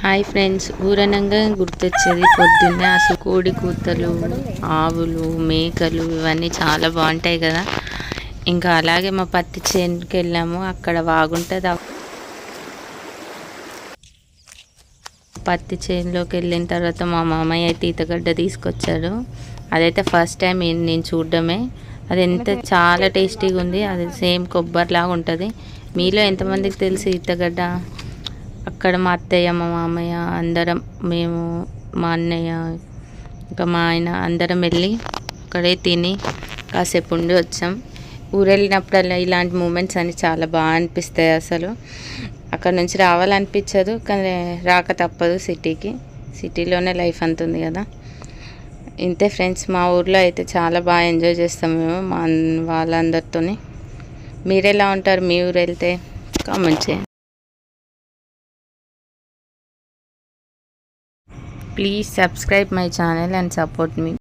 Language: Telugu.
హాయ్ ఫ్రెండ్స్, ఊరనంగా గుర్తొచ్చేది పొద్దున్నే అసలు కోడి కూతలు, ఆవులు, మేకలు ఇవన్నీ చాలా బాగుంటాయి కదా. ఇంకా అలాగే మా పత్తి చేనుకి వెళ్ళాము. అక్కడ వాగుంటుంది. పత్తి చేనులోకి వెళ్ళిన తర్వాత మా మామయ్య అయితే ఈతగడ్డ తీసుకొచ్చాడు. అదైతే ఫస్ట్ టైం నేను చూడడమే. అది చాలా టేస్టీగా ఉంది. అది సేమ్ కొబ్బరిలాగా ఉంటుంది. మీలో ఎంతమందికి తెలిసి ఈతగడ్డ? అక్కడ మా అత్తయ్య, మా మామయ్య, అందరం, మేము, మా అన్నయ్య, ఇంకా మా ఆయన అందరం వెళ్ళి అక్కడే తిని కాసేపు ఉండి వచ్చాం. ఊరు వెళ్ళినప్పుడల్లా ఇలాంటి మూమెంట్స్ అన్నీ చాలా బాగా అనిపిస్తాయి. అసలు అక్కడ నుంచి రావాలనిపించదు, కానీ రాక తప్పదు. సిటీలోనే లైఫ్ అంతుంది కదా. ఇంతే ఫ్రెండ్స్, మా ఊర్లో అయితే చాలా బాగా ఎంజాయ్ చేస్తాం మేము వాళ్ళందరితో. మీరు ఎలా ఉంటారు? మీ ఊరు వెళ్తే కామెంట్ చేయండి. Please subscribe my channel and support me.